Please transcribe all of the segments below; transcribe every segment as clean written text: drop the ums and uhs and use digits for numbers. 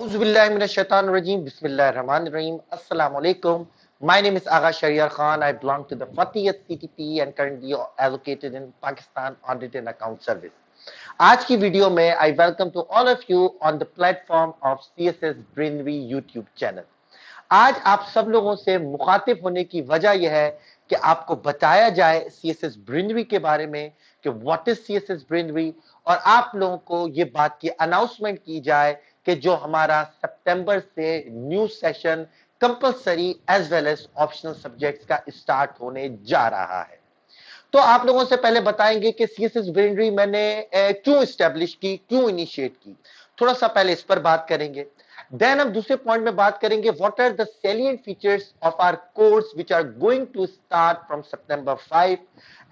Bismillahirrahmanirrahim. Assalamu alaikum. My name is Agha Shariar Khan. I belong to the 40th CTP and currently allocated in Pakistan Audit and Account Service. आज की video में I welcome to all of you on the platform of CSS BRAINERY YouTube channel. आज आप सब लोगों से मुखातिब होने की वजह यह है कि आपको बताया जाए CSS BRAINERY के बारे में कि व्हाट इज CSS BRAINERY और आप लोगों को ये बात की अनाउंसमेंट की जाए कि जो हमारा सितंबर से new session compulsory as well as optional subjects का स्टार्ट होने जा रहा है। तो आप लोगों से पहले बताएंगे कि CSS BRAINERY मैंने क्यों एस्टेब्लिश की, क्यों इनिशिएट की, थोड़ा सा पहले इस पर बात करेंगे। देन हम दूसरे पॉइंट में बात करेंगे what are the salient features of our course which are going to start from September 5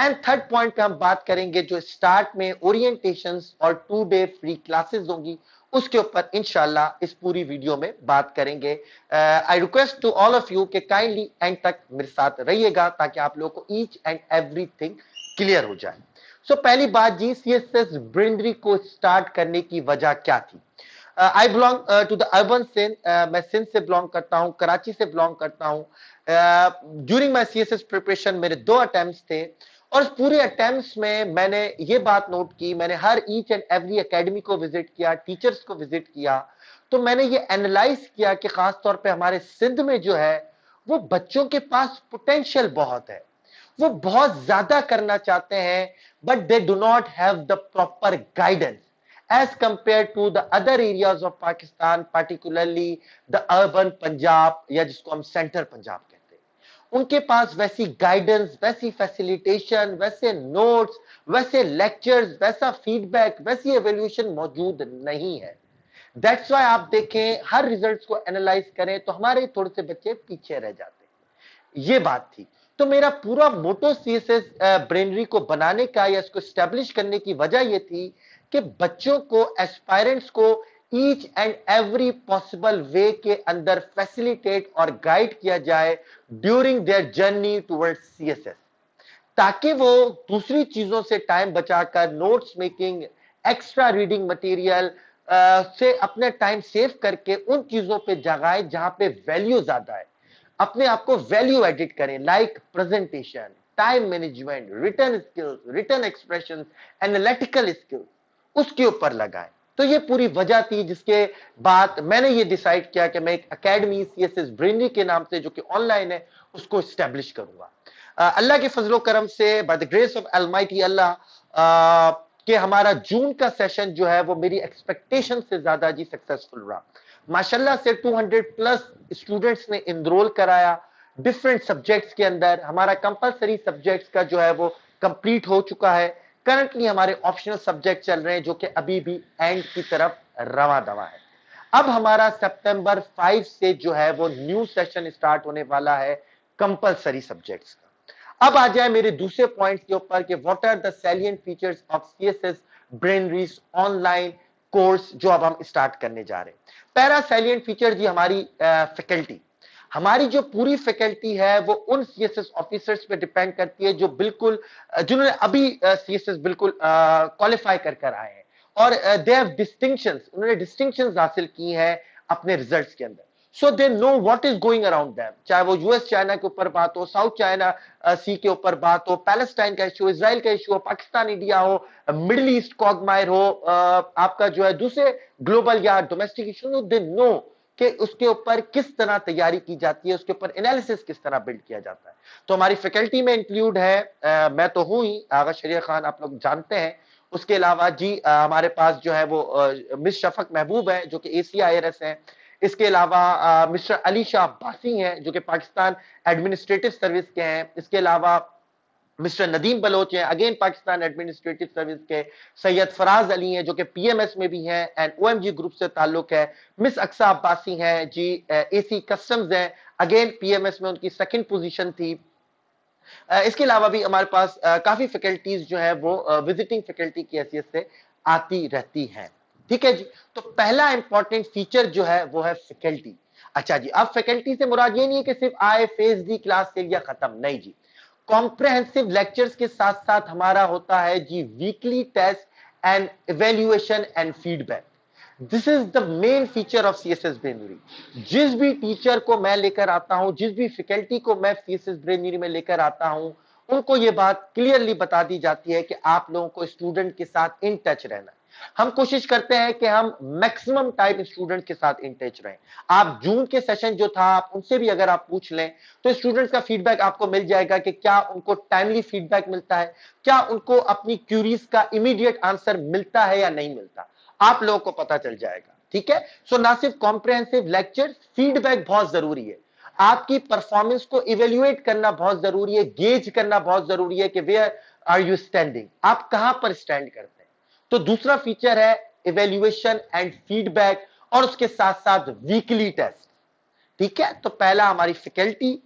and third point पे हम बात करेंगे जो स्टार्ट में ओरिएंटेशंस और 2 डे फ्री क्लासेस होंगी उसके ऊपर इंशाल्लाह इस पूरी वीडियो में बात करेंगे। I request to all of you कि काइंडली एंड तक मेरे साथ रहिएगा ताकि आप लोगों को ईच एंड एवरीथिंग क्लियर हो जाए। सो पहली बात जी, CSS BRAINERY को स्टार्ट करने की वजह क्या थी? I belong to the urban Sindh, मैं सिंध से बिलोंग करता हूं, कराची से बिलोंग करता हूं। ड्यूरिंग माय CSS प्रिपरेशन मेरे 2 अटेम्प्ट्स थे और उस पूरे अटेम्प्ट्स में मैंने ये बात नोट की, मैंने हर ईच एंड एवरी एकेडमी को विजिट किया, टीचर्स को विजिट किया, तो मैंने ये एनालाइज किया कि खास तौर पे हमारे सिंध में जो है वो बच्चों के पास पोटेंशियल बहुत है, वो बहुत ज्यादा करना चाहते हैं but they do not have the proper guidance as compared to the other areas of Pakistan, particularly the urban Punjab या जिसको हम सेंटर पंजाब कहते हैं। उनके पास वैसी गाइडेंस, वैसी फैसिलिटेशन, वैसे नोट्स, वैसे लेक्चर्स, वैसा फीडबैक, वैसी एवेल्यूएशन मौजूद नहीं है। दैट्स वाई आप देखें हर रिजल्ट्स को एनालाइज करें तो हमारे थोड़े से बच्चे पीछे रह जाते हैं। ये बात थी। तो मेरा पूरा मोटो CSS BRAINERY को बनाने का या इसको एस्टेब्लिश करने की वजह ये थी कि बच्चों को, एस्पायरेंट्स को each and every possible way के अंदर फैसिलिटेट और गाइड किया जाए during their journey towards CSS, ताकि वो दूसरी चीजों से टाइम बचाकर notes making, extra reading material से अपने टाइम सेव करके उन चीजों पे जगाए जहां पे वैल्यू ज्यादा है, अपने आप को वैल्यू एडिट करें, like presentation, time management, written skills, written expression, analytical skills, उसके ऊपर लगाए। तो ये पूरी वजह थी जिसके बाद मैंने ये डिसाइड किया कि मैं एक एकेडमी CSS BRAINERY के नाम से जो कि ऑनलाइन है उसको एस्टेब्लिश करूंगा। अल्लाह के फजलो करम से, by the grace of almighty Allah, कि हमारा जून का सेशन जो है वो मेरी एक्सपेक्टेशन से ज्यादा जी सक्सेसफुल रहा। माशाल्लाह से 200 प्लस स्टूडेंट्स ने एनरोल कराया डिफरेंट सब्जेक्ट्स के अंदर। हमारा कंपलसरी सब्जेक्ट्स का जो है वो कंप्लीट हो चुका है। करंटली हमारे ऑप्शनल सब्जेक्ट चल रहे हैं जो कि अभी भी एंड की तरफ रवा दवा है। अब हमारा सितंबर 5 से जो है वो न्यू सेशन स्टार्ट होने वाला है कंपलसरी सब्जेक्ट्स का। अब आ जाए मेरे दूसरे पॉइंट के ऊपर कि what are the salient features of CSS BRAINERY online course जो अब हम स्टार्ट करने जा रहे हैं। पहला सैलिएंट फीचर जी हमारी फैकल्टी। हमारी जो पूरी फैकल्टी है वो उन CSS ऑफिसर्स पे डिपेंड करती है जो बिल्कुल जिन्होंने अभी CSS बिल्कुल क्वालिफाई कर आए हैं और दे हैव डिस्टिंक्शंस, उन्होंने डिस्टिंक्शंस हासिल की हैं अपने रिजल्ट्स के अंदर। So they know what is going around them, चाहे वो US चाइना के ऊपर बात हो, साउथ चाइना सी के ऊपर बात हो, पैलेस्टाइन का इशू, इजराइल का इशू हो, पाकिस्तान इंडिया हो, मिडिल ईस्ट कॉगमायर हो, आपका जो है दूसरे ग्लोबल या डोमेस्टिक इशू, दे नो कि उसके ऊपर किस तरह तैयारी की जाती है, उसके ऊपर एनालिसिस किस तरह बिल्ड किया जाता है। तो हमारी फैकल्टी में इंक्लूड है, मैं तो हूं ही, आगा शरीर खान आप लोग जानते हैं। उसके अलावा जी हमारे पास जो है वो मिस शफक महबूब है जो कि ACIRS है। इसके अलावा मिस्टर अली शाह अब्बासी हैं जो कि पाकिस्तान एडमिनिस्ट्रेटिव सर्विस के हैं। इसके अलावा मिस्टर नदीम बलोच हैं, अगेन पाकिस्तान एडमिनिस्ट्रेटिव सर्विस के। सैयद फराज अली हैं जो कि PMS में भी हैं एंड OMG ग्रुप से ताल्लुक है। मिस अक्सा अब्बासी हैं जी, AC कस्टम्स हैं, अगेन PMS में उनकी सेकंड पोजीशन थी। इसके अलावा भी हमारे पास काफी फैकल्टीज जो है वो विजिटिंग फैकल्टी की हैसियत से आती रहती हैं। ठीक है जी। तो पहला इंपॉर्टेंट फीचर जो है वो है फैकल्टी। अच्छा जी, अब फैकल्टी से मुराद ये नहीं है कि सिर्फ आए, फेज दी, क्लास से लिया, खत्म, नहीं जी। कॉम्प्रहेंसिव लेक्चर्स के साथ साथ हमारा होता है जी weekly test and evaluation and feedback. This is the main feature of CSS Brainery. जिस भी टीचर को मैं लेकर आता हूं, जिस भी फैकल्टी को मैं सीएसएस ब्रेनरी में लेकर आता हूं, उनको ये बात क्लियरली बता दी जाती है कि आप लोगों को स्टूडेंट के साथ इन टच रहना है। हम कोशिश करते हैं कि हम मैक्सिमम टाइम स्टूडेंट के साथ इन टच रहें। आप जून के सेशन जो था, आप उनसे भी अगर आप पूछ लें तो स्टूडेंट्स का फीडबैक आपको मिल जाएगा कि क्या उनको टाइमली फीडबैक मिलता है, क्या उनको अपनी क्यूरीज का इमीडिएट आंसर मिलता है या नहीं मिलता, आप लोगों को पता चल जाएगा। ठीक है, सो ना सिर्फ कॉम्प्रिहेंसिव लेक्चर, फीडबैक बहुत जरूरी है। आपकी परफॉर्मेंस को इवेल्युएट करना बहुत जरूरी है, गेज करना बहुत जरूरी है कि वेयर आर यू स्टैंडिंग, आप कहां पर स्टैंड करते हैं। तो दूसरा फीचर है इवेल्युएशन एंड फीडबैक, और उसके साथ साथ वीकली टेस्ट। ठीक है, तो पहला हमारी फैकल्टी,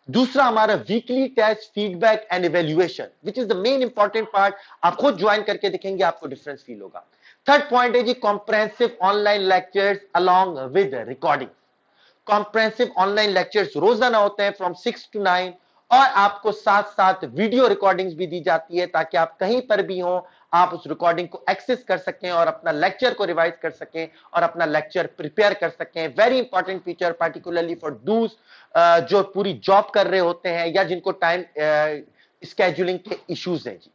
दूसरा हमारा weekly test, feedback and evaluation, which is the main important part. आप खुद ज्वाइन करके देखेंगे, आपको डिफरेंस फील होगा। थर्ड पॉइंट है जी comprehensive online lectures along with recording. Comprehensive online lectures रोजाना होते हैं फ्रॉम 6 to 9, और आपको साथ साथ वीडियो रिकॉर्डिंग्स भी दी जाती है ताकि आप कहीं पर भी हो, आप उस रिकॉर्डिंग को एक्सेस कर सकें और अपना लेक्चर को रिवाइज कर सकें और अपना लेक्चर प्रिपेयर कर सकें। Very important feature, particularly for दूस जो पूरी जॉब कर रहे होते हैं या जिनको टाइम स्केड्यूलिंग के इश्यूज हैं जी।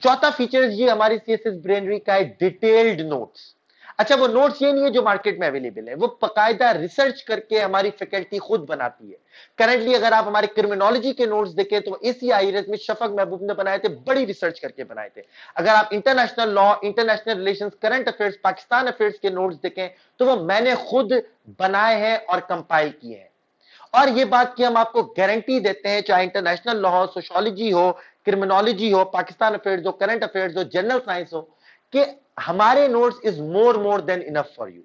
चौथा फीचर जी हमारी सीएसएस ब्रेनरी का है डिटेल्ड नोट्स। अच्छा, वो नोट्स ये नहीं है जो मार्केट में अवेलेबल है, वो बाकायदा रिसर्च करके हमारी फैकल्टी खुद बनाती है। करंटली अगर आप हमारे क्रिमिनोलॉजी के नोट्स देखें तो एसीआईआरएस में शफक महबूब ने बनाए थे, बड़ी रिसर्च करके बनाए थे। अगर आप international law, international relations, current affairs, Pakistan affairs के नोट्स देखें तो वो मैंने खुद बनाए हैं और कंपाइल किए हैं। और ये बात की हम आपको गारंटी देते हैं, चाहे इंटरनेशनल लॉ हो, सोशियोलॉजी हो, क्रिमिनोलॉजी हो, पाकिस्तान अफेयर्स हो, करंट अफेयर्स हो, जनरल साइंस हो, कि हमारे notes is more than enough for you.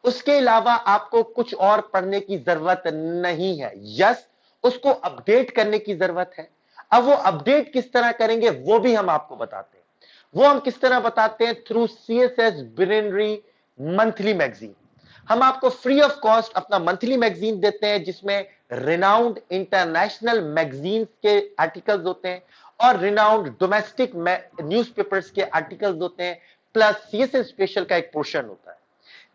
उसके अलावा आपको कुछ और पढ़ने की जरूरत नहीं है। यस, उसको अपडेट करने की जरूरत है। अब वो अपडेट किस तरह करेंगे वो भी हम आपको बताते हैं। वो हम किस तरह बताते हैं, थ्रू सीएसएस ब्रेनरी मंथली मैगजीन। हम आपको फ्री ऑफ कॉस्ट अपना मंथली मैगजीन देते हैं जिसमें रिनाउंड इंटरनेशनल मैगजीन्स के आर्टिकल्स होते हैं और रिनाउंड डोमेस्टिक न्यूज़पेपर्स के आर्टिकल्स होते हैं, प्लस सीएसएस स्पेशल का एक पोर्शन होता है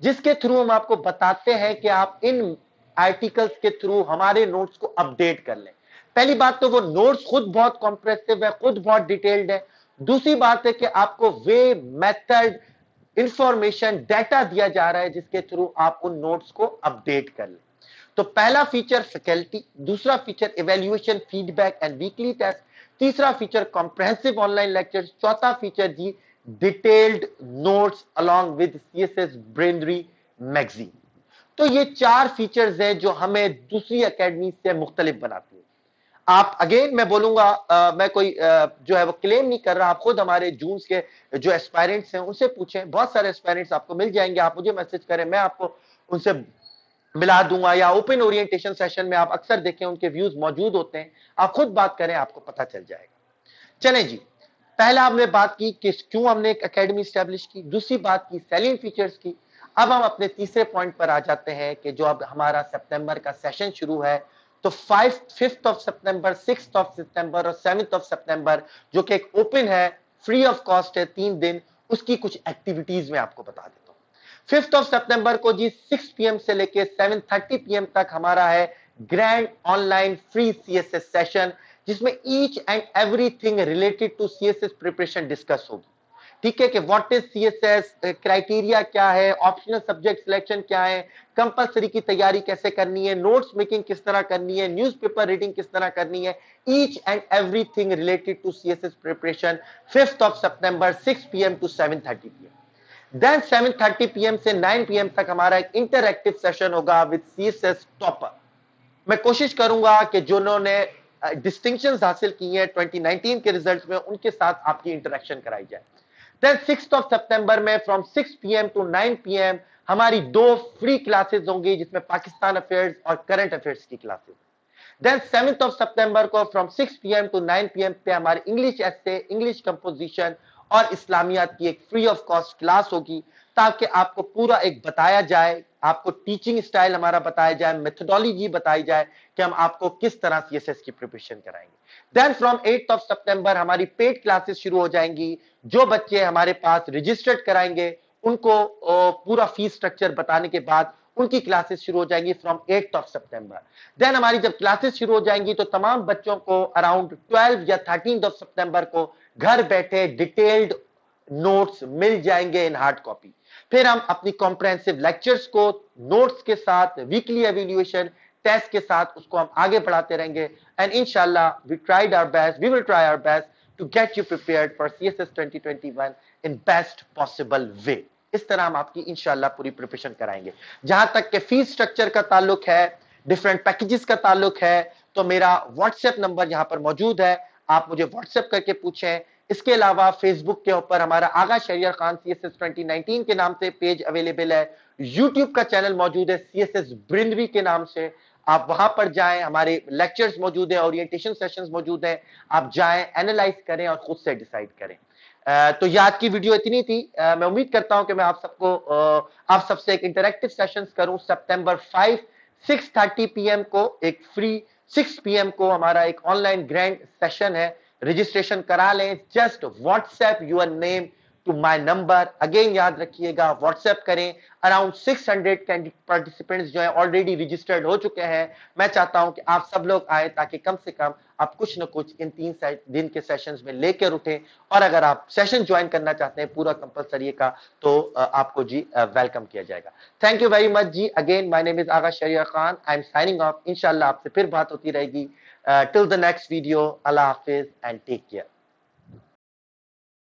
जिसके थ्रू हम आपको बताते हैं कि आप इन आर्टिकल्स के थ्रू हमारे नोट्स को अपडेट कर लें। पहली बात तो वो नोट्स खुद बहुत कॉम्प्रेसिव है, खुद बहुत डिटेल्ड है। दूसरी बात है कि आपको वे, मेथड, इंफॉर्मेशन, डाटा दिया जा रहा है जिसके थ्रू आप उन नोट्स को अपडेट कर लें। तो पहला फीचर फैकल्टी, दूसरा feature evaluation, feedback and weekly test, तीसरा फीचर कॉम्प्रिहेंसिव ऑनलाइन लेक्चर्स, चौथा फीचर जी detailed notes along with CSS Brainery magazine. तो ये चार फीचर्स हैं जो हमें दूसरी एकेडमी से मुख्तलिफ बनाती है। आप अगेन मैं बोलूंगा, मैं कोई जो है वो क्लेम नहीं कर रहा, आप खुद हमारे जून के जो एस्पायरेंट्स हैं उनसे पूछें, बहुत सारे एस्पायरेंट्स आपको मिल जाएंगे। आप मुझे मैसेज करें, मैं आपको उनसे मिला दूंगा, या ओपन ओरिएंटेशन सेशन में आप अक्सर देखें उनके व्यूज मौजूद होते हैं। आप खुद बात करें, आपको पता चल जाएगा। चलें जी, पहला हमने बात की कि क्यों हमने एक एकेडमी स्टैब्लिश की, दूसरी बात की सेलिंग फीचर्स की। अब हम अपने तीसरे पॉइंट पर आ जाते हैं कि जो अब हमारा सितंबर का सेशन शुरू है, तो 5th of September, 6th of सितंबर और 7th ऑफ सितंबर जो कि एक ओपन है, फ्री ऑफ कॉस्ट है, 3 दिन, उसकी कुछ एक्टिविटीज में आपको बता देता हूं। 5th ऑफ सितंबर को जी 6 PM से लेके 7:30 PM तक हमारा है grand online free CSS session, जिसमें each and everything related to CSS preparation discuss होगी। ठीक है, कि व्हाट इज सीएसएस, क्राइटेरिया क्या है, ऑप्शनल सब्जेक्ट सिलेक्शन क्या है, कंपलसरी की तैयारी कैसे करनी है, नोट्स मेकिंग किस तरह करनी है, न्यूज़पेपर रीडिंग किस तरह करनी है, each and everything related to CSS preparation 5th of September 6 PM to 7:30 PM। Then 7:30 PM से 9 PM तक हमारा एक इंटरएक्टिव सेशन होगा विद सीएसएस टॉपर। मैं कोशिश करूंगा कि जिन्होंने डिस्टिंक्शंस हासिल की हैं 2019 के रिजल्ट्स में, उनके साथ आपकी इंटरेक्शन कराई जाए। देन 6th ऑफ सितंबर में फ्रॉम 6 PM to 9 PM हमारी 2 फ्री क्लासेस होंगी जिसमें पाकिस्तान अफेयर्स और करंट अफेयर्स की क्लासेस। देन 7th ऑफ सितंबर को फ्रॉम 6 PM to 9 PM पे हमारी इंग्लिश एस्से, इंग्लिश कंपोजिशन और इस्लामियात की एक फ्री ऑफ कॉस्ट क्लास होगी, ताकि आपको पूरा एक बताया जाए, आपको टीचिंग स्टाइल हमारा बताया जाए, मेथोडोलॉजी बताई जाए कि हम आपको किस तरह सीएसएस की प्रिपरेशन कराएंगे। देन फ्रॉम 8th ऑफ सितंबर हमारी पेड क्लासेस शुरू हो जाएंगी। जो बच्चे हमारे पास रजिस्टर्ड कराएंगे उनको पूरा फीस स्ट्रक्चर बताने के बाद उनकी क्लासेस शुरू हो जाएंगी from 8th of September. Then हमारी जब क्लासेस शुरू हो जाएंगी तो तमाम बच्चों को अराउंड 12 या 13th ऑफ सितंबर को घर बैठे डिटेल्ड नोट्स मिल जाएंगे इन हार्ड कॉपी। फिर हम अपनी कॉम्प्रहेंसिव लेक्चर्स को नोट्स के साथ, वीकली एवेल्युएशन टेस्ट के साथ उसको हम आगे बढ़ाते रहेंगे। एंड इंशाल्लाह we will try our best to get you prepared for CSS 2021 in best possible way. इस तरह हम आपकी इंशाल्लाह पूरी प्रिपरेशन कराएंगे। जहां तक के फीस स्ट्रक्चर का ताल्लुक है, डिफरेंट पैकेजेस का ताल्लुक है, तो मेरा व्हाट्सएप नंबर यहां पर मौजूद है, आप मुझे व्हाट्सएप करके पूछें। इसके अलावा फेसबुक के ऊपर हमारा आगा शरियर खान CSS 2019 के नाम से पेज अवेलेबल है। यूट्यूब का चैनल मौजूद है CSS ब्रेनरी के नाम से, आप वहां पर जाएं, हमारे लेक्चर्स मौजूद है, ओरिएंटेशन सेशंस मौजूद हैं, आप जाएं, एनालाइज करें और खुद से डिसाइड करें। तो ये आज की वीडियो इतनी थी। मैं उम्मीद करता हूं कि मैं आप सबसे एक इंटरेक्टिव सेशंस करूं सितंबर 5 6:30 PM को एक फ्री, 6 PM को हमारा एक ऑनलाइन ग्रैंड सेशन है। रजिस्ट्रेशन करा लें, just WhatsApp your name to my number. Again याद रखिएगा, व्हाट्सएप करें। अराउंड 600 पार्टिसिपेंट्स जो है ऑलरेडी रजिस्टर्ड हो चुके हैं। मैं चाहता हूं कि आप सब लोग आए ताकि कम से कम आप कुछ न कुछ इन 3 दिन के सेशंस में लेकर उठें। और अगर आप सेशन ज्वाइन करना चाहते हैं पूरा कंपलसरी का, तो आपको जी वेलकम किया जाएगा। थैंक यू वेरी मच जी। Again my name is Agha Shariya Khan, I am signing off. इंशाल्लाह आपसे फिर बात होती रहेगी। टिल द नेक्स्ट वीडियो, अल्लाह हाफिज एंड टेक केयर।